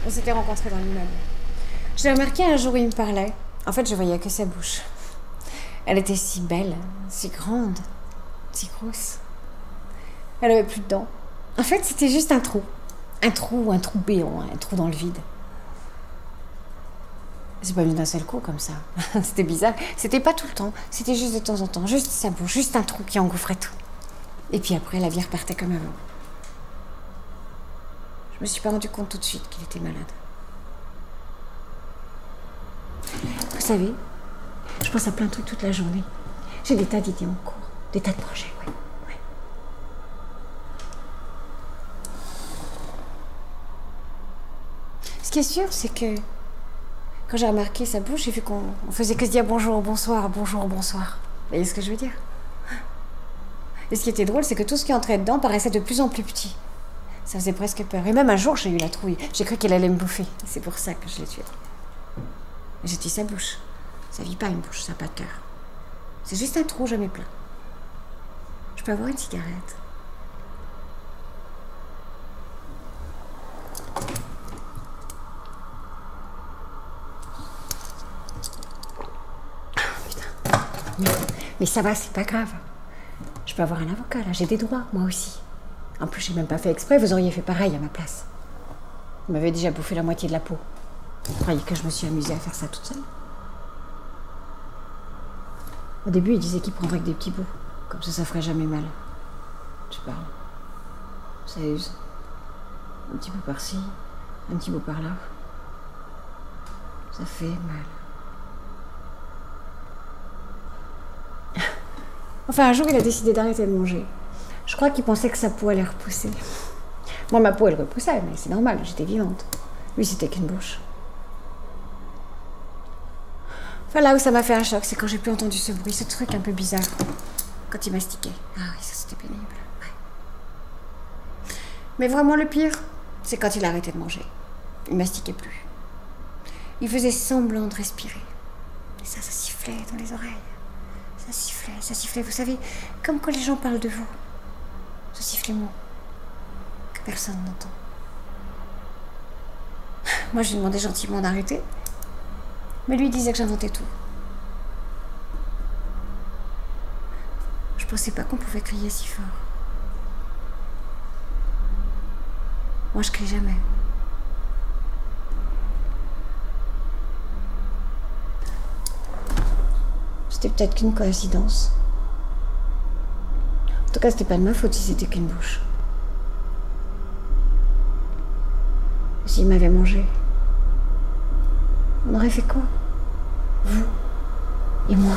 On s'était rencontrés dans l'immeuble. Je l'ai remarqué un jour où il me parlait. En fait, je voyais que sa bouche. Elle était si belle, si grande, si grosse. Elle avait plus de dents. En fait, c'était juste un trou. Un trou béant, un trou dans le vide. C'est pas venu d'un seul coup comme ça. C'était bizarre. C'était pas tout le temps. C'était juste de temps en temps. Juste sa bouche, juste un trou qui engouffrait tout. Et puis après, la vie repartait comme avant. Je me suis pas rendu compte tout de suite qu'il était malade. Vous savez, je pense à plein de trucs toute la journée. J'ai des tas d'idées en cours, des tas de projets, ouais. Ce qui est sûr, c'est que quand j'ai remarqué sa bouche, j'ai vu qu'on faisait que se dire bonjour, bonsoir, bonjour, bonsoir. Vous voyez ce que je veux dire? Et ce qui était drôle, c'est que tout ce qui entrait dedans paraissait de plus en plus petit. Ça faisait presque peur. Et même un jour, j'ai eu la trouille. J'ai cru qu'elle allait me bouffer. C'est pour ça que je l'ai tuée. J'ai tué sa bouche. Ça vit pas une bouche, ça n'a pas de cœur. C'est juste un trou jamais plein. Je peux avoir une cigarette? Mais ça va, c'est pas grave. Je peux avoir un avocat, là. J'ai des droits, moi aussi. En plus, j'ai même pas fait exprès. Vous auriez fait pareil à ma place. Vous m'avez déjà bouffé la moitié de la peau. Vous croyez que je me suis amusée à faire ça toute seule? Au début, il disait qu'il prendrait que des petits bouts. Comme ça ferait jamais mal. Je parle. Ça use. Un petit bout par-ci, un petit bout par-là. Ça fait mal. Enfin, un jour, il a décidé d'arrêter de manger. Je crois qu'il pensait que sa peau allait repousser. Moi, ma peau, elle repoussait, mais c'est normal, j'étais vivante. Lui, c'était qu'une bouche. Enfin, là où ça m'a fait un choc, c'est quand j'ai plus entendu ce bruit, ce truc un peu bizarre. Quand il mastiquait. Ah oui, ça, c'était pénible. Ouais. Mais vraiment, le pire, c'est quand il a arrêté de manger. Il mastiquait plus. Il faisait semblant de respirer. Et ça sifflait dans les oreilles. Ça sifflait, vous savez, comme quand les gens parlent de vous. Ce sifflement que personne n'entend. Moi, je lui demandais gentiment d'arrêter, mais lui disait que j'inventais tout. Je pensais pas qu'on pouvait crier si fort. Moi, je crie jamais. C'était peut-être qu'une coïncidence. En tout cas, c'était pas de ma faute si c'était qu'une bouche. S'il m'avait mangé, on aurait fait quoi? Vous et moi.